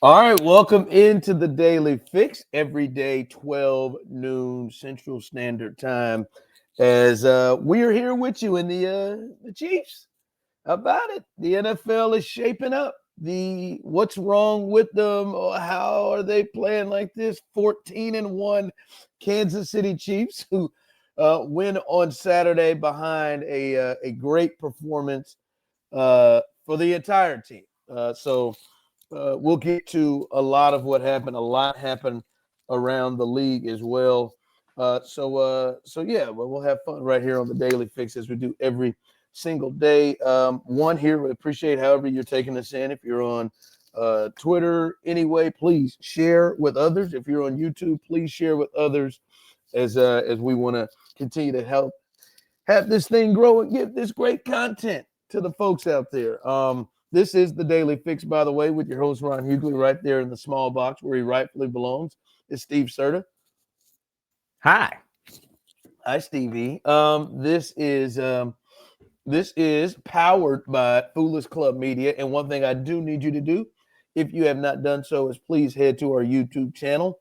All right, welcome into the Daily Fix every day, 12 noon Central Standard Time. As we are here with you in the Chiefs. How about it? The NFL is shaping up. The what's wrong with them? Or how are they playing like this? 14-1 Kansas City Chiefs, who win on Saturday behind a great performance for the entire team. We'll get to a lot of what happened. A lot happened around the league as well. Yeah, well, we'll have fun right here on the Daily Fix as we do every single day. One here, we appreciate however you're taking us in. If you're on Twitter anyway, please share with others. If you're on YouTube, please share with others as we want to continue to help have this thing grow and give this great content to the folks out there. This is the Daily Fix, by the way, with your host, Ron Hughley, right there in the small box where he rightfully belongs. It's Steve Serta. Hi. Hi, Stevie. This is powered by Foolish Club Media. And one thing I do need you to do, if you have not done so, is please head to our YouTube channel,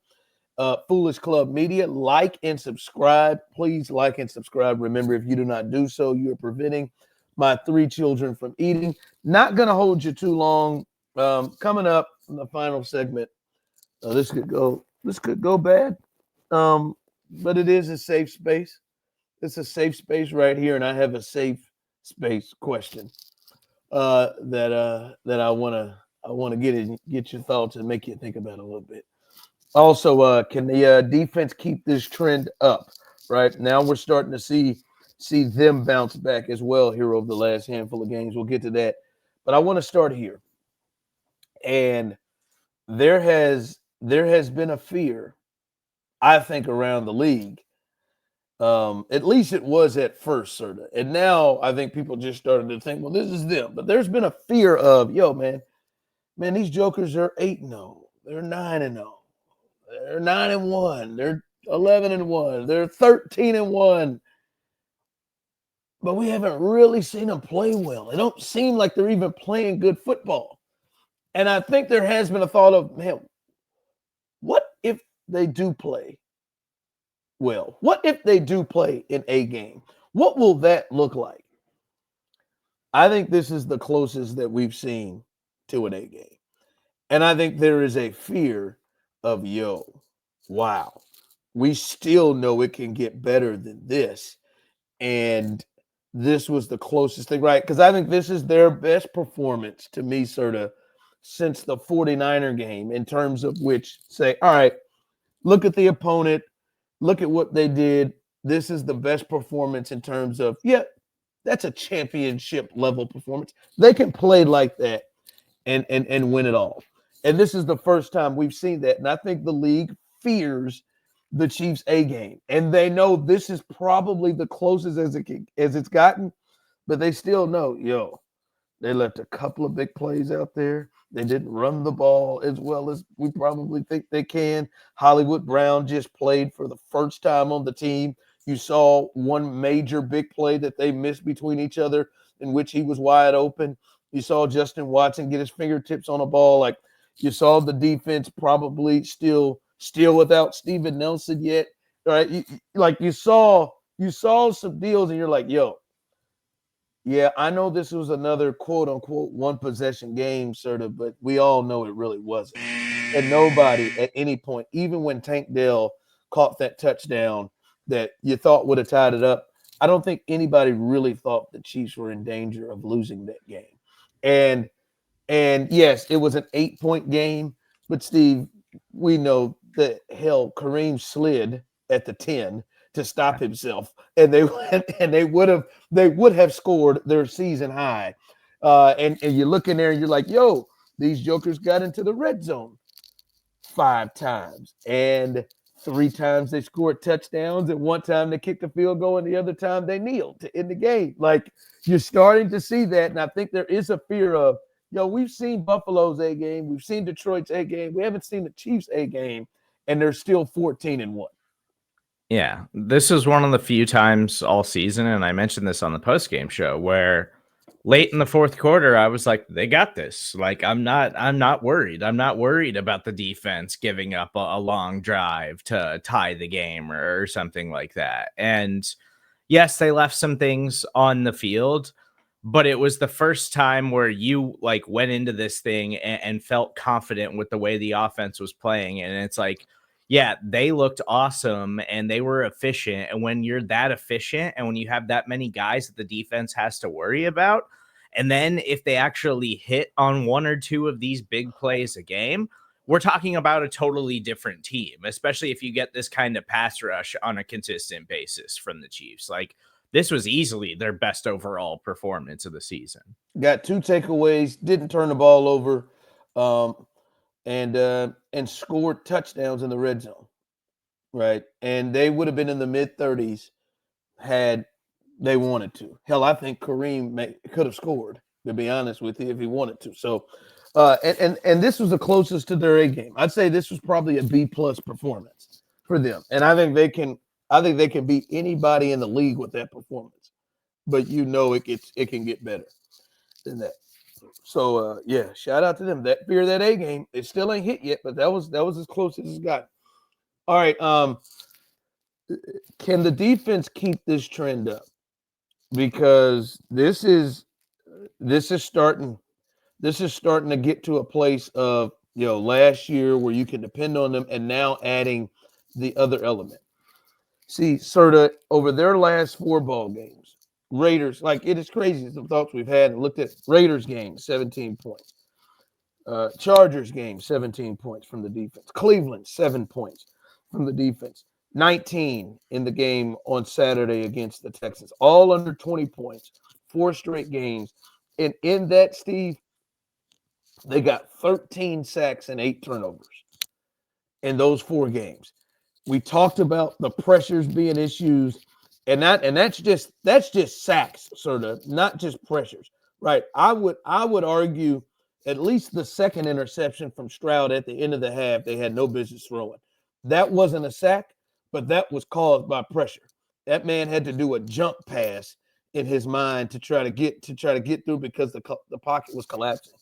Foolish Club Media. Like and subscribe. Please like and subscribe. Remember, if you do not do so, you are preventing my 3 children from eating. Not going to hold you too long. Coming up in the final segment, this could go bad, but it is a safe space. It's a safe space right here, and I have a safe space question that I want to get your thoughts and make you think about a little bit. Also, can the defense keep this trend up? Right now, we're starting to see them bounce back as well here over the last handful of games. We'll get to that, but I want to start here. And there has been a fear, I think, around the league. At least it was at first, Serta. And now I think people just started to think, well, this is them. But there's been a fear of, man, these jokers are 8-0. They're 9-0. They're 9-1. They're 11-1. They're 13-1. But we haven't really seen them play well. It don't seem like they're even playing good football. And I think there has been a thought of, man, what if they do play well? What if they do play in a game? What will that look like? I think this is the closest that we've seen to an A game. And I think there is a fear of, wow, we still know it can get better than this. And this was the closest thing, right? Because I think this is their best performance to me, Serta, since the 49er game, in terms of which say, all right, look at the opponent, look at what they did. This is the best performance in terms of, that's a championship level performance. They can play like that and win it all. And this is the first time we've seen that. And I think the league fears the Chiefs A game. And they know this is probably the closest as it's gotten, but they still know, they left a couple of big plays out there. They didn't run the ball as well as we probably think they can. Hollywood Brown just played for the first time on the team. You saw one major big play that they missed between each other in which he was wide open. You saw Justin Watson get his fingertips on a ball. Like, you saw the defense probably still without Steven Nelson yet, right? You saw some deals, and you're like, I know this was another quote unquote one possession game, sort of, but we all know it really wasn't. And nobody at any point, even when Tank Dell caught that touchdown that you thought would have tied it up, I don't think anybody really thought the Chiefs were in danger of losing that game. And yes, it was an 8-point game, but Steve, we know that Kareem slid at the 10 to stop himself, and they would have scored their season high. And you look in there and you're like, these jokers got into the red zone 5 times, and 3 times they scored touchdowns, and 1 time they kicked a field goal, and the other time they kneeled to end the game. Like, you're starting to see that, and I think there is a fear of, we've seen Buffalo's A game, we've seen Detroit's A game, we haven't seen the Chiefs A game, and they're still 14-1. Yeah, this is one of the few times all season, and I mentioned this on the postgame show, where late in the fourth quarter, I was like, they got this. Like, I'm not worried. I'm not worried about the defense giving up a long drive to tie the game or something like that. And yes, they left some things on the field, but it was the first time where you like went into this thing and felt confident with the way the offense was playing. And it's like, yeah, they looked awesome and they were efficient. And when you're that efficient and when you have that many guys that the defense has to worry about, and then if they actually hit on one or two of these big plays a game, we're talking about a totally different team, especially if you get this kind of pass rush on a consistent basis from the Chiefs. Like, this was easily their best overall performance of the season. Got 2 takeaways, didn't turn the ball over, um, and scored touchdowns in the red zone, right? And they would have been in the mid-30s had they wanted to. Hell, I think Kareem could have scored, to be honest with you, if he wanted to. So, and this was the closest to their A game. I'd say this was probably a B+ performance for them, and I think they can beat anybody in the league with that performance. But it can get better than that. So yeah, shout out to them. That A game, it still ain't hit yet, but that was as close as it's got. All right, can the defense keep this trend up? Because this is starting to get to a place of, last year where you can depend on them, and now adding the other element. See, Serta, over their last 4 ball games, Raiders, like, it is crazy some thoughts we've had and looked at. Raiders game, 17 points. Chargers game, 17 points from the defense. Cleveland, 7 points from the defense. 19 in the game on Saturday against the Texans, all under 20 points, 4 straight games. And in that, Steve, they got 13 sacks and 8 turnovers in those 4 games. We talked about the pressures being issues, and that's just sacks, sort of, not just pressures, right? I would argue at least the second interception from Stroud at the end of the half, they had no business throwing. That wasn't a sack, but that was caused by pressure. That man had to do a jump pass in his mind to try to get through because the pocket was collapsing.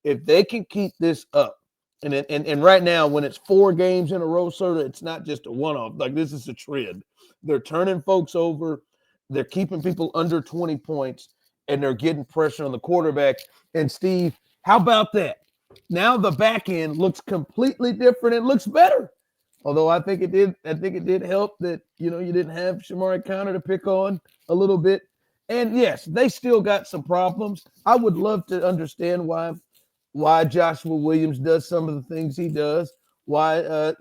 If they can keep this up, and right now when it's 4 games in a row, sir, it's not just a one-off. Like, this is a trend. They're turning folks over, they're keeping people under 20 points, and they're getting pressure on the quarterback. And Steve, how about that? Now the back end looks completely different. It looks better. Although I think it did help that, you didn't have Shamari Conner to pick on a little bit. And yes, they still got some problems. I would love to understand why Joshua Williams does some of the things he does, why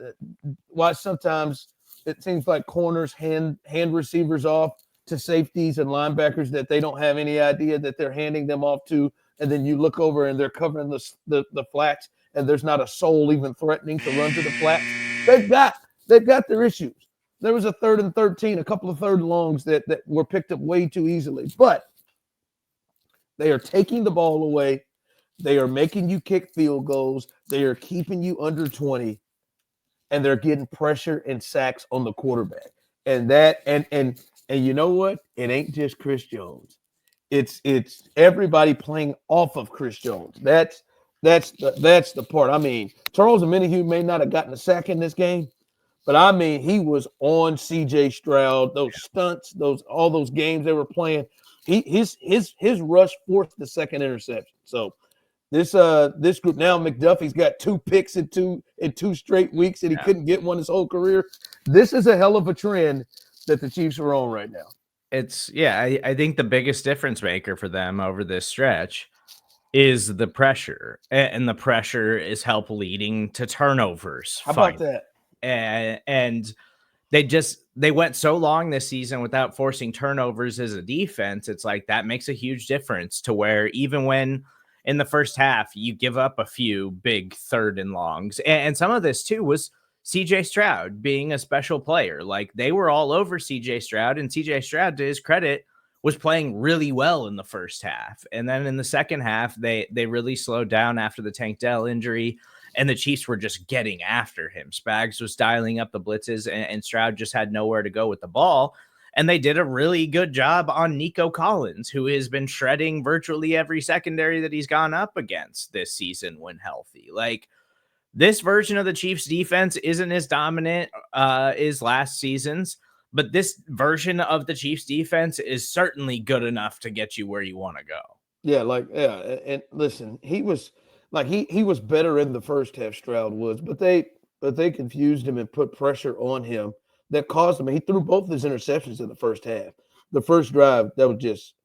sometimes it seems like corners hand receivers off to safeties and linebackers that they don't have any idea that they're handing them off to, and then you look over and they're covering the flats, and there's not a soul even threatening to run to the flats. They've got their issues. There was a 3rd and 13, a couple of 3rd and longs that were picked up way too easily, but they are taking the ball away. They are making you kick field goals. They are keeping you under 20, and they're getting pressure and sacks on the quarterback. And you know what? It ain't just Chris Jones. It's everybody playing off of Chris Jones. That's the part. I mean, Charles Omenihu may not have gotten a sack in this game, but I mean, he was on C.J. Stroud. Those stunts, all those games they were playing. His rush forced the second interception. So this group now, McDuffie's got 2 picks in two straight weeks, and he couldn't get one his whole career. This is a hell of a trend that the Chiefs are on right now. I think the biggest difference maker for them over this stretch is the pressure, and the pressure is help leading to turnovers. How about that? And they went so long this season without forcing turnovers as a defense. It's like that makes a huge difference to where even when in the first half you give up a few big 3rd and longs, and some of this too was CJ Stroud being a special player. Like, they were all over CJ Stroud, and CJ Stroud, to his credit, was playing really well in the first half. And then in the second half, they really slowed down after the Tank Dell injury, and the Chiefs were just getting after him. Spags was dialing up the blitzes, and Stroud just had nowhere to go with the ball. And they did a really good job on Nico Collins, who has been shredding virtually every secondary that he's gone up against this season when healthy. Like, this version of the Chiefs defense isn't as dominant as last season's, but this version of the Chiefs defense is certainly good enough to get you where you want to go. Yeah, and listen, he was like he was better in the first half. Stroud was, but they confused him and put pressure on him that caused him. He threw both his interceptions in the first half. The first drive that was just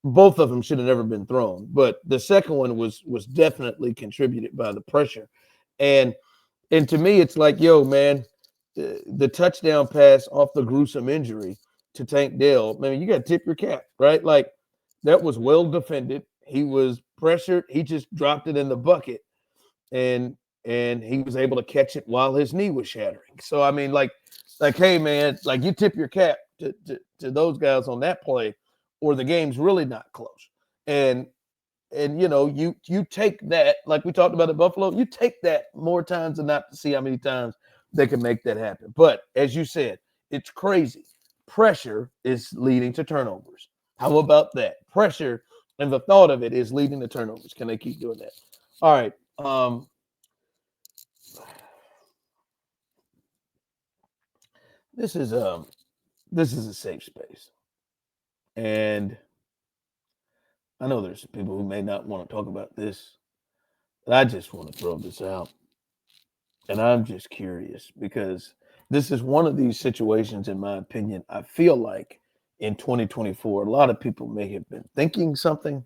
both of them should have never been thrown, but the second one was definitely contributed by the pressure, and to me it's like, yo, man, the touchdown pass off the gruesome injury to Tank Dell, man, you got to tip your cap, right? Like, that was well defended. He was pressured. He just dropped it in the bucket, and he was able to catch it while his knee was shattering. So I mean, like, hey, man, like, you tip your cap to those guys on that play, or the game's really not close. And you know, you take that, like we talked about at Buffalo, you take that more times than not to see how many times they can make that happen. But as you said, it's crazy. Pressure is leading to turnovers. How about that? Pressure and the thought of it is leading to turnovers. Can they keep doing that? All right. This is a safe space. And I know there's people who may not want to talk about this, but I just want to throw this out. And I'm just curious because this is one of these situations, in my opinion, I feel like in 2024, a lot of people may have been thinking something,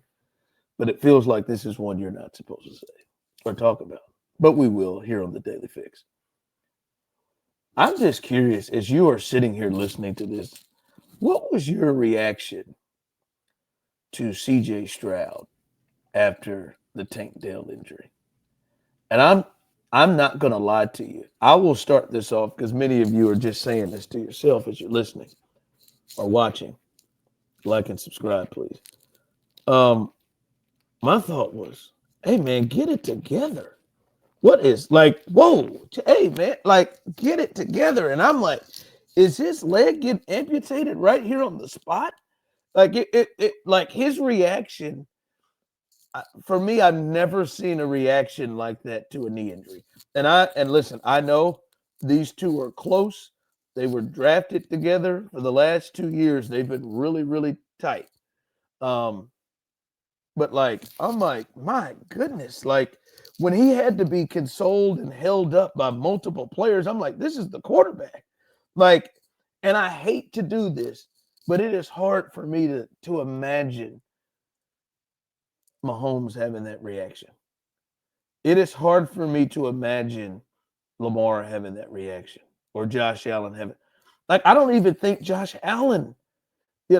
but it feels like this is one you're not supposed to say or talk about. But we will here on the Daily Fix. I'm just curious, as you are sitting here listening to this, what was your reaction to CJ Stroud after the Tank Dell injury? And I'm not going to lie to you. I will start this off because many of you are just saying this to yourself as you're listening or watching. Like and subscribe, please. My thought was, hey, man, get it together. What is, like, whoa, hey, man, like, get it together. And I'm like, is his leg getting amputated right here on the spot? Like, like, his reaction, for me, I've never seen a reaction like that to a knee injury. And listen, I know these two are close. They were drafted together for the last 2 years. They've been really, really tight. But like, I'm like, my goodness, like, when he had to be consoled and held up by multiple players, I'm like, this is the quarterback. Like, and I hate to do this, but it is hard for me to imagine Mahomes having that reaction. It is hard for me to imagine Lamar having that reaction or Josh Allen having. Like, I don't even think Josh Allen,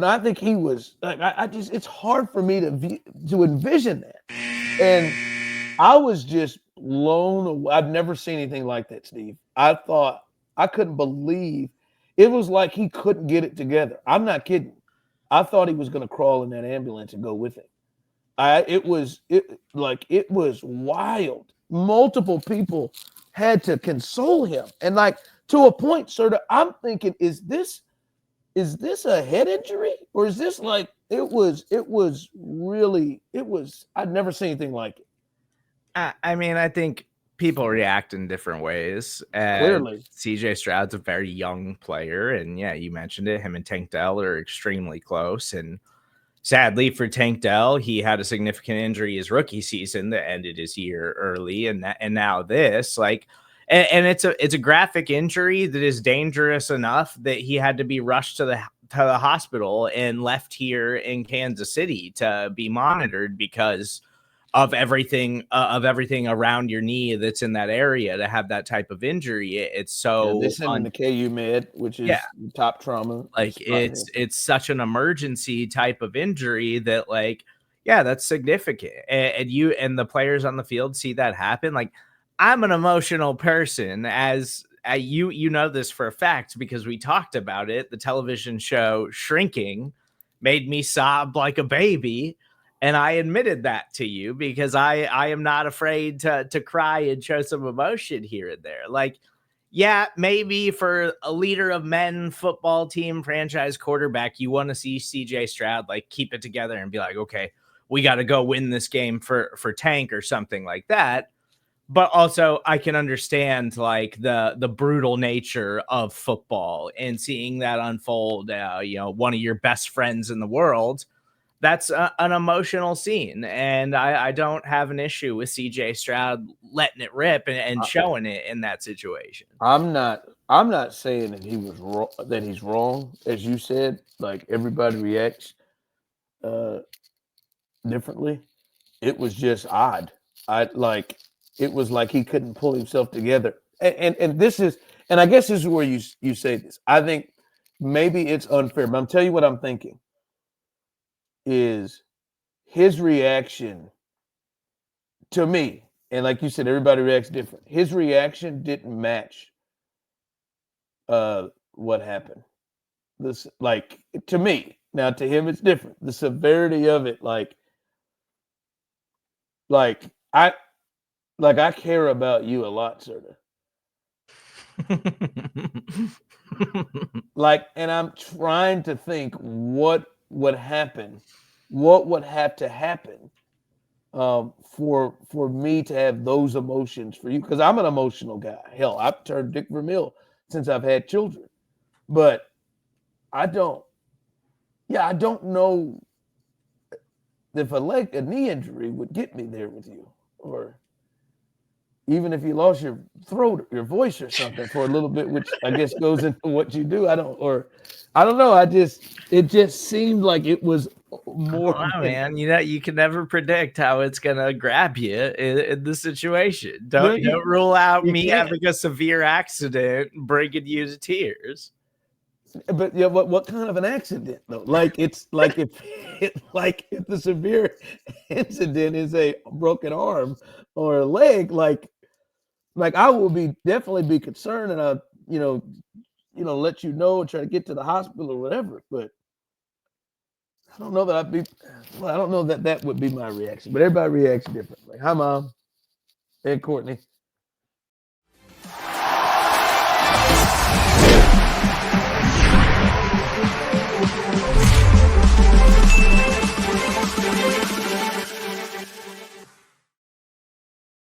I think he was like, I just, it's hard for me to envision that. And I was just blown away. I've never seen anything like that, Steve. I thought, I couldn't believe it was like he couldn't get it together. I'm not kidding. I thought he was going to crawl in that ambulance and go with him. It was wild. Multiple people had to console him. And like, to a point, sort of, I'm thinking, is this a head injury? Or is this like, I'd never seen anything like it. I mean, I think people react in different ways. Clearly. CJ Stroud's a very young player. And yeah, you mentioned it. Him and Tank Dell are extremely close. And sadly for Tank Dell, he had a significant injury his rookie season that ended his year early. And now this, like, and it's a graphic injury that is dangerous enough that he had to be rushed to the hospital and left here in Kansas City to be monitored because of everything around your knee that's in that area. To have that type of injury, it's so they send him to KU Med, which is top trauma. Like, it's such an emergency type of injury that, like, yeah, that's significant. And you and the players on the field see that happen. Like, I'm an emotional person, as you know this for a fact because we talked about it. The television show Shrinking made me sob like a baby. And I admitted that to you because I am not afraid to cry and show some emotion here and there. Like, yeah, maybe for a leader of men football team franchise quarterback, you want to see CJ Stroud like keep it together and be like, okay, we got to go win this game for Tank or something like that. But also I can understand like the brutal nature of football and seeing that unfold. One of your best friends in the world, that's an emotional scene, and I don't have an issue with CJ Stroud letting it rip and I, showing it in that situation. I'm not saying that he was wrong, that he's wrong, as you said. Like everybody reacts uh, differently. It was just odd. I like it was like he couldn't pull himself together. And this is, and I guess this is where you say this. I think maybe it's unfair, but I'm telling you what I'm thinking is his reaction to me, and like you said, everybody reacts different. His reaction didn't match what happened. This, like, to me. Now to him it's different. The severity of it, like I I care about you a lot, sir. Like, and I'm trying to think what would happen, what would have to happen for me to have those emotions for you, because I'm an emotional guy. Hell, I've turned Dick Vermeil since I've had children, but I don't. Yeah, I don't know if a knee injury would get me there with you, or even if you lost your throat, your voice, or something for a little bit, which I guess goes into what you do. I don't know. It just seemed like it was more Oh, than man, you can never predict how it's gonna grab you in the situation. no, Don't rule out you me can't. having a severe accident, bringing you to tears. But yeah, what kind of an accident though? Like it's like if like if the severe incident is a broken arm or a leg, like I will be definitely be concerned, and I you know let you know and try to get to the hospital or whatever. But I don't know that I'd be. Well, I don't know that that would be my reaction. But everybody reacts differently. Hi, Mom and Courtney.